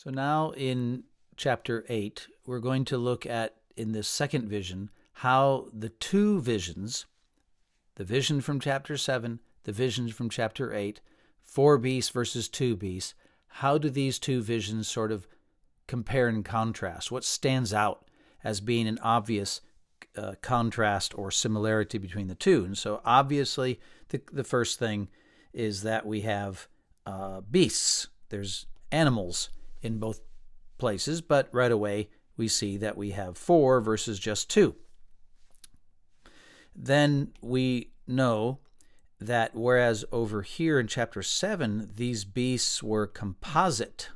So now in chapter 8, we're going to look at, in this second vision, how the two visions, the vision from chapter 7, the visions from chapter 8, 4 beasts versus 2 beasts, how do these two visions sort of compare and contrast? What stands out as being an obvious contrast or similarity between the two? And so obviously the first thing is that we have beasts. There's animals in both places, but right away we see that we have 4 versus just 2. Then we know that whereas over here in chapter 7, these beasts were composite,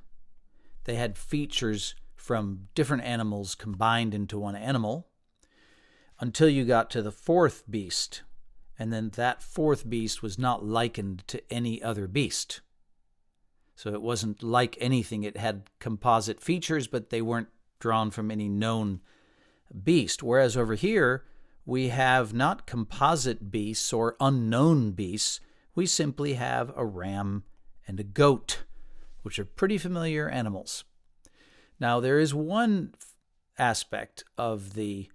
they had features from different animals combined into one animal, until you got to the 4th beast, and then that 4th beast was not likened to any other beast. So it wasn't like anything. It had composite features, but they weren't drawn from any known beast. Whereas over here, we have not composite beasts or unknown beasts. We simply have a ram and a goat, which are pretty familiar animals. Now, there is one aspect of the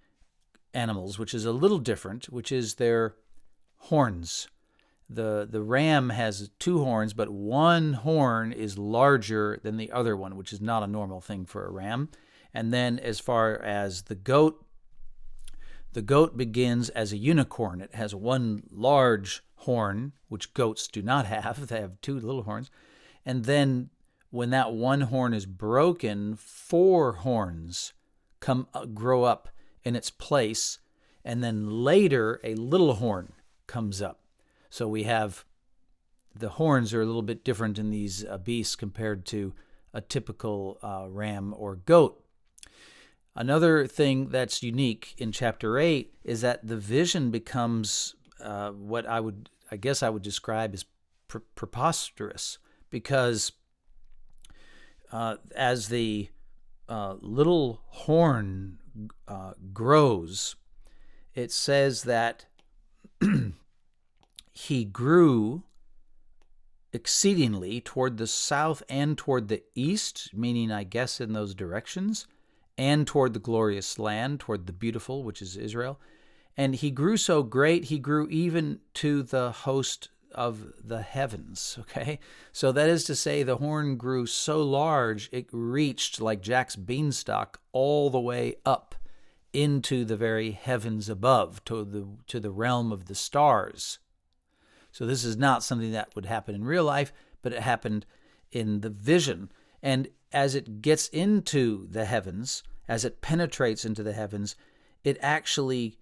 animals which is a little different, which is their horns. The ram has 2 horns, but one horn is larger than the other one, which is not a normal thing for a ram. And then as far as the goat begins as a unicorn. It has one large horn, which goats do not have. They have 2 little horns. And then when that one horn is broken, 4 horns grow up in its place, and then later a little horn comes up. So we have the horns are a little bit different in these beasts compared to a typical ram or goat. Another thing that's unique in chapter 8 is that the vision becomes what I would describe as preposterous, because as the little horn grows, it says that he grew exceedingly toward the south and toward the east, meaning, I guess, in those directions, and toward the glorious land, toward the beautiful, which is Israel. And he grew so great, he grew even to the host of the heavens, okay? So that is to say, the horn grew so large, it reached, like Jack's beanstalk, all the way up into the very heavens above, to the realm of the stars. So this is not something that would happen in real life, but it happened in the vision. And as it gets into the heavens, as it penetrates into the heavens, it actually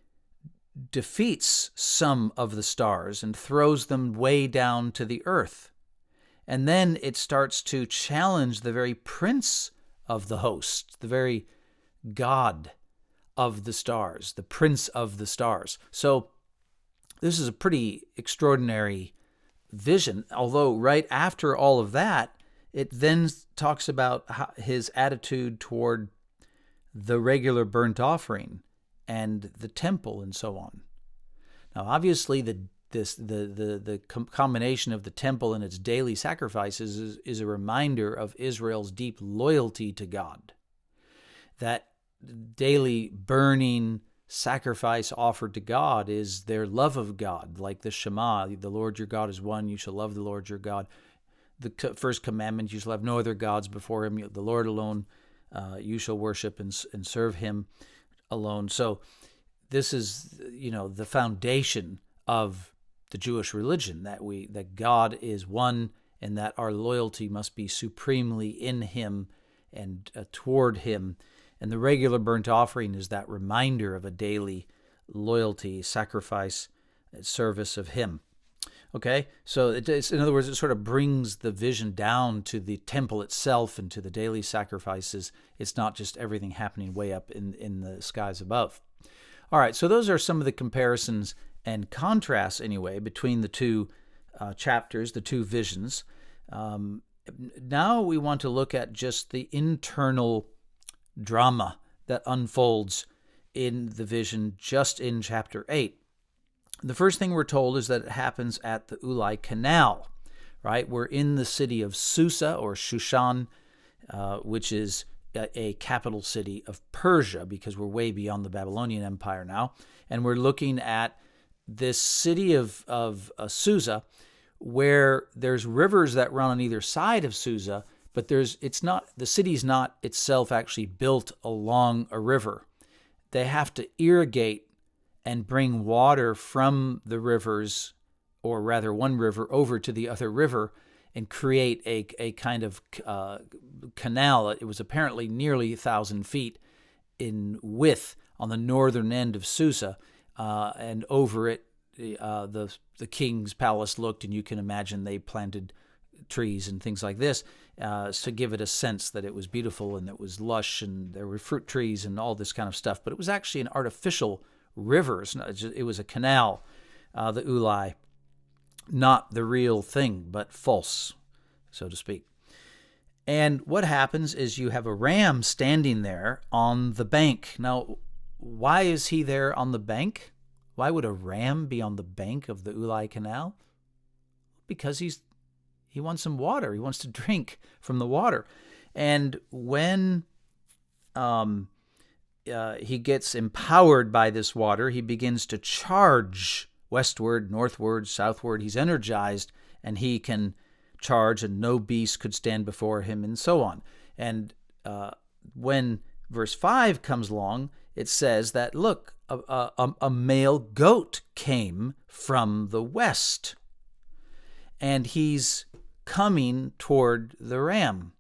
defeats some of the stars and throws them way down to the earth. And then it starts to challenge the very prince of the host, the very God of the stars, the prince of the stars. So this is a pretty extraordinary vision, although right after all of that, it then talks about his attitude toward the regular burnt offering and the temple and so on. Now, obviously, the combination of the temple and its daily sacrifices is a reminder of Israel's deep loyalty to God. That daily burning sacrifice offered to God is their love of God, like the Shema, the Lord your God is one, you shall love the Lord your God. The first commandment, you shall have no other gods before him, the Lord alone you shall worship and serve him alone. So this is, the foundation of the Jewish religion, that God is one and that our loyalty must be supremely in him and toward him. And the regular burnt offering is that reminder of a daily loyalty, sacrifice, service of him. Okay, so in other words, it sort of brings the vision down to the temple itself and to the daily sacrifices. It's not just everything happening way up in the skies above. All right, so those are some of the comparisons and contrasts, anyway, between the two chapters, the two visions. Now we want to look at just the internal drama that unfolds in the vision just in chapter 8. The first thing we're told is that it happens at the Ulai Canal, right? We're in the city of Susa or Shushan, which is a capital city of Persia, because we're way beyond the Babylonian Empire now. And we're looking at this city of Susa, where there's rivers that run on either side of Susa, but the city's not itself actually built along a river. They have to irrigate and bring water from the rivers, or rather one river, over to the other river, and create a kind of canal. It was apparently nearly 1,000 feet in width on the northern end of Susa, and over it the king's palace looked, and you can imagine they planted trees and things like this to give it a sense that it was beautiful and it was lush and there were fruit trees and all this kind of stuff. But it was actually an artificial river. It was a canal, the Ulai, not the real thing, but false, so to speak. And what happens is you have a ram standing there on the bank. Now, why is he there on the bank? Why would a ram be on the bank of the Ulai Canal? Because he wants some water. He wants to drink from the water. And when he gets empowered by this water, he begins to charge westward, northward, southward. He's energized, and he can charge, and no beast could stand before him, and so on. And when verse 5 comes along, it says that, look, a male goat came from the west, and he's coming toward the ram.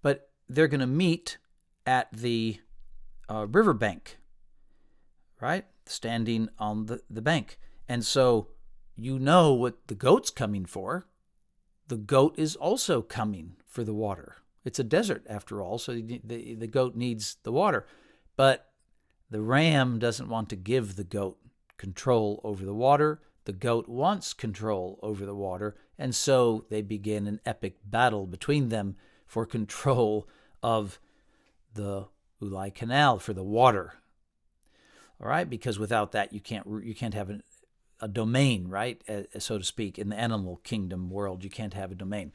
But they're going to meet at the riverbank, right? Standing on the bank. And so you know what the goat's coming for. The goat is also coming for the water. It's a desert, after all, so the goat needs the water. But the ram doesn't want to give the goat control over the water. The goat wants control over the water, and so they begin an epic battle between them for control of the Ulai Canal, for the water. All right, because without that you can't have a domain, right, so to speak. In the animal kingdom world, you can't have a domain.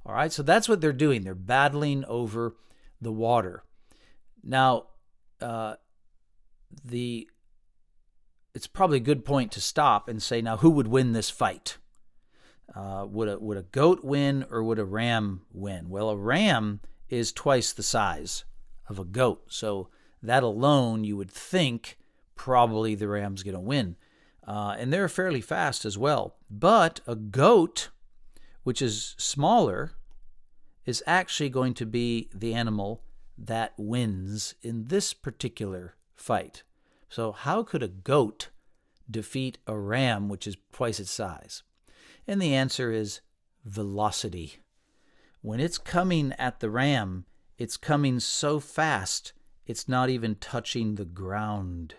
All right, so that's what they're doing. They're battling over the water. Now, it's probably a good point to stop and say, now, who would win this fight? Would a goat win, or would a ram win? Well, a ram is twice the size of a goat, so that alone, you would think probably the ram's going to win. And they're fairly fast as well. But a goat, which is smaller, is actually going to be the animal that wins in this particular fight. So how could a goat defeat a ram, which is twice its size? And the answer is velocity. When it's coming at the ram, it's coming so fast, it's not even touching the ground.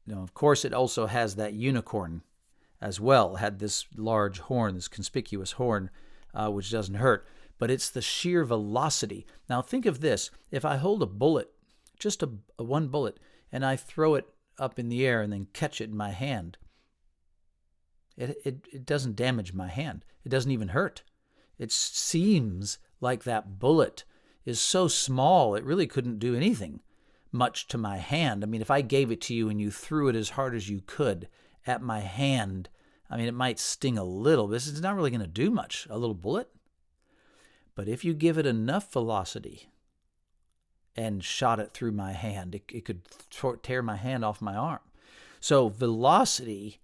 Now, of course, it also has that unicorn as well. It had this large horn, this conspicuous horn, which doesn't hurt. But it's the sheer velocity. Now, think of this. If I hold a bullet, just a one bullet, and I throw it up in the air and then catch it in my hand, it doesn't damage my hand. It doesn't even hurt. It seems like that bullet is so small, it really couldn't do anything much to my hand. I mean, if I gave it to you and you threw it as hard as you could at my hand, I mean, it might sting a little, but it's not really going to do much, a little bullet. But if you give it enough velocity and shot it through my hand, it could tear my hand off my arm. So velocity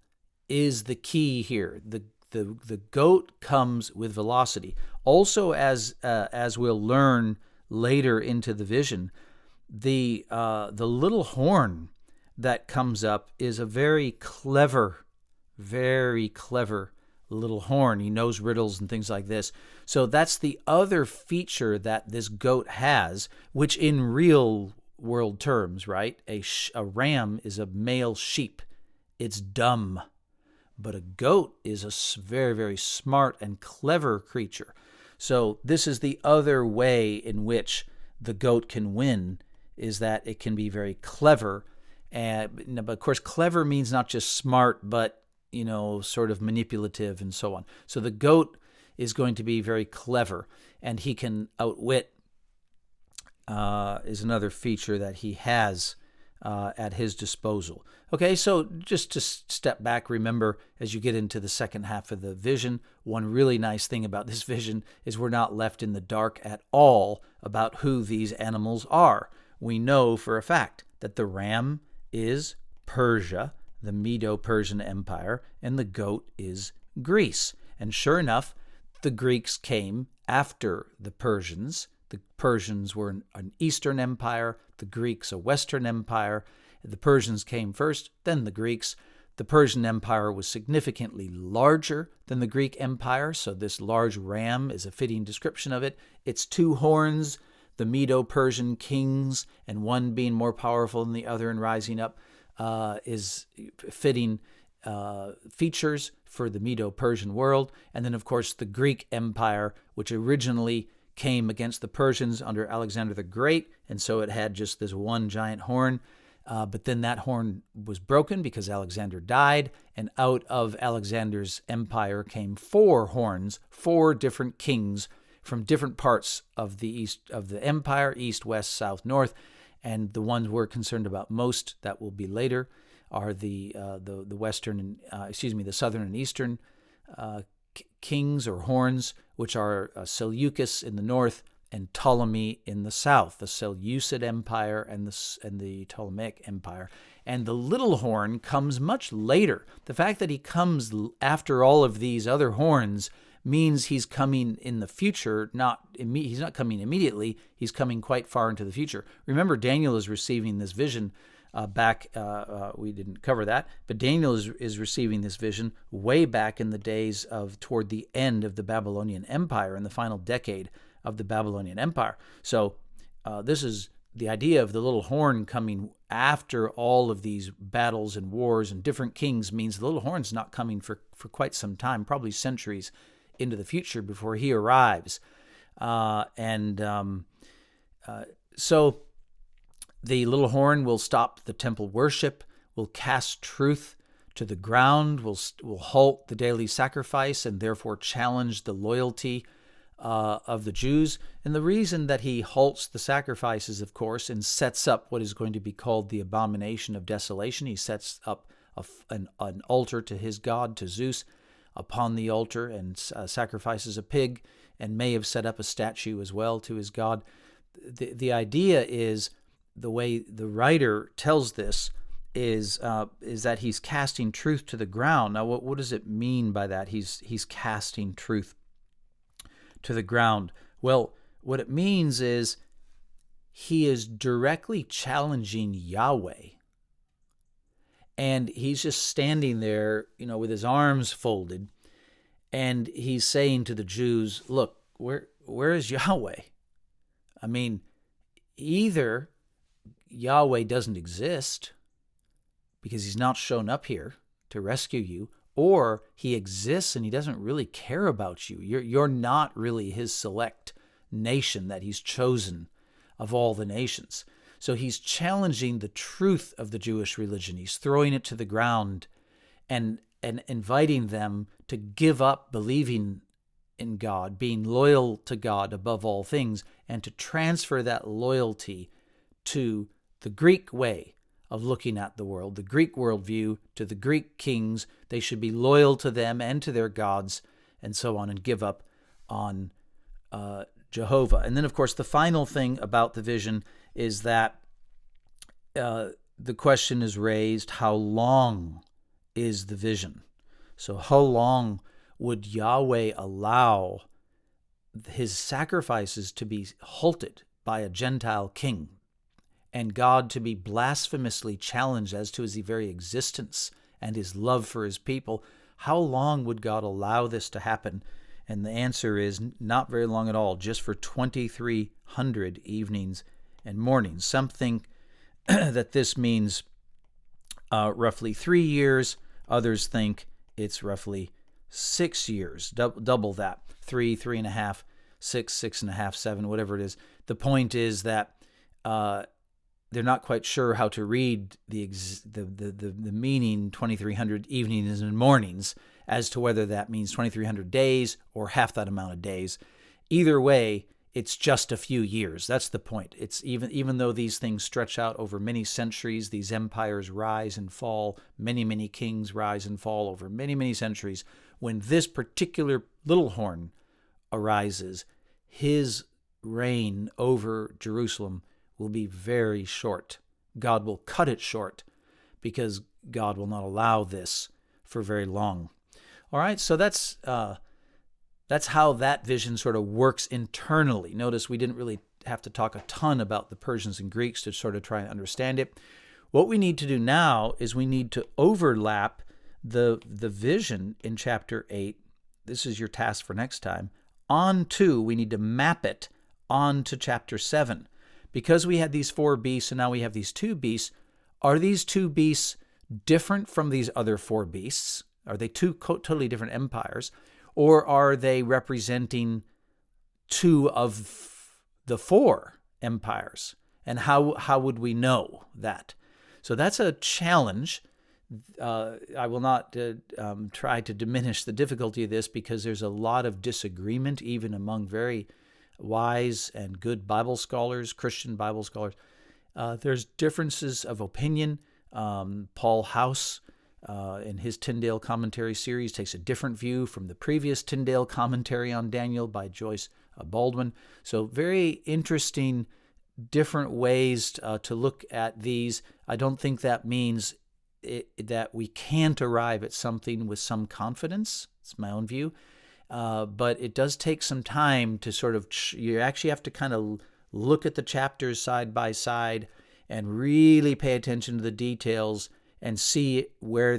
is the key here. The goat comes with velocity. Also, as we'll learn later into the vision, the little horn that comes up is a very clever little horn. He knows riddles and things like this. So that's the other feature that this goat has, which in real world terms, right? A ram is a male sheep. It's dumb. But a goat is a very, very smart and clever creature. So this is the other way in which the goat can win, is that it can be very clever. But of course, clever means not just smart, but sort of manipulative and so on. So the goat is going to be very clever, and he can outwit, is another feature that he has at his disposal. Okay, so just to step back, remember, as you get into the second half of the vision, one really nice thing about this vision is we're not left in the dark at all about who these animals are. We know for a fact that the ram is Persia, the Medo-Persian Empire, and the goat is Greece. And sure enough, the Greeks came after the Persians. The Persians were an Eastern empire, the Greeks a Western empire. The Persians came first, then the Greeks. The Persian Empire was significantly larger than the Greek Empire, so this large ram is a fitting description of it. Its two horns, the Medo-Persian kings, and one being more powerful than the other and rising up, is fitting features for the Medo-Persian world. And then, of course, the Greek Empire, which originally came against the Persians under Alexander the Great, and so it had just this one giant horn. But then that horn was broken because Alexander died, and out of Alexander's empire came four horns, four different kings from different parts of the east of the empire, east, west, south, north. And the ones we're concerned about most, that will be later, are the western and the southern and eastern kings or horns, which are Seleucus in the north and Ptolemy in the south, the Seleucid Empire and the Ptolemaic Empire. And the little horn comes much later. The fact that he comes after all of these other horns means he's coming in the future. He's not coming immediately. He's coming quite far into the future. Remember, Daniel is receiving this vision we didn't cover that, but Daniel is receiving this vision way back in the days of toward the end of the Babylonian Empire, in the final decade of the Babylonian Empire. So this is the idea of the little horn coming after all of these battles and wars and different kings means the little horn's not coming for quite some time, probably centuries into the future before he arrives. So the little horn will stop the temple worship, will cast truth to the ground, will halt the daily sacrifice, and therefore challenge the loyalty of the Jews. And the reason that he halts the sacrifices, of course, and sets up what is going to be called the abomination of desolation. He sets up an altar to his god, to Zeus, upon the altar, and sacrifices a pig, and may have set up a statue as well to his god. The idea is, the way the writer tells this is that he's casting truth to the ground. Now, what does it mean by that? He's casting truth to the ground. Well, what it means is he is directly challenging Yahweh, and he's just standing there, with his arms folded, and he's saying to the Jews, "Look, where is Yahweh? I mean, either Yahweh doesn't exist because he's not shown up here to rescue you, or he exists and he doesn't really care about you. You're not really his select nation that he's chosen of all the nations." So he's challenging the truth of the Jewish religion. He's throwing it to the ground and inviting them to give up believing in God, being loyal to God above all things, and to transfer that loyalty to the Greek way of looking at the world, the Greek worldview, to the Greek kings. They should be loyal to them and to their gods, and so on, and give up on Jehovah. And then, of course, the final thing about the vision is that the question is raised, how long is the vision? So how long would Yahweh allow his sacrifices to be halted by a Gentile king, and God to be blasphemously challenged as to his very existence and his love for his people? How long would God allow this to happen? And the answer is not very long at all, just for 2,300 evenings and mornings. Some think that this means roughly 3 years. Others think it's roughly 6 years, double that, 3, 3.5, 6, 6.5, 7, whatever it is. The point is that they're not quite sure how to read the meaning 2,300 evenings and mornings as to whether that means 2,300 days or half that amount of days. Either way, it's just a few years. That's the point. It's even though these things stretch out over many centuries, these empires rise and fall, many, many kings rise and fall over many, many centuries. When this particular little horn arises, his reign over Jerusalem will be very short. God will cut it short because God will not allow this for very long. All right, so that's how that vision sort of works internally. Notice we didn't really have to talk a ton about the Persians and Greeks to sort of try and understand it. What we need to do now is we need to overlap the vision in chapter 8. This is your task for next time. We need to map it onto chapter 7. Because we had these 4 beasts and now we have these 2 beasts, are these 2 beasts different from these other 4 beasts? Are they 2 totally different empires? Or are they representing 2 of the 4 empires? And how would we know that? So that's a challenge. I will not try to diminish the difficulty of this because there's a lot of disagreement even among very wise and good Bible scholars, Christian Bible scholars. There's differences of opinion. Paul House, in his Tyndale commentary series, takes a different view from the previous Tyndale commentary on Daniel by Joyce Baldwin. So very interesting, different ways to look at these. I don't think that means that we can't arrive at something with some confidence. It's my own view. But it does take some time to sort of, you actually have to kind of look at the chapters side by side and really pay attention to the details and see where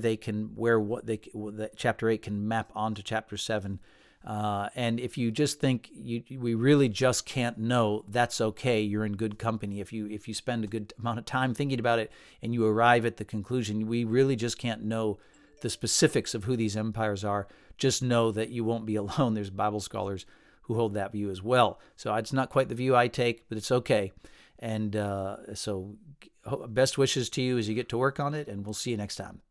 chapter 8 can map onto chapter 7. And if you just think we really just can't know, that's okay. You're in good company. If you spend a good amount of time thinking about it and you arrive at the conclusion, we really just can't know the specifics of who these empires are. Just know that you won't be alone. There's Bible scholars who hold that view as well. So it's not quite the view I take, but it's okay. And so best wishes to you as you get to work on it, and we'll see you next time.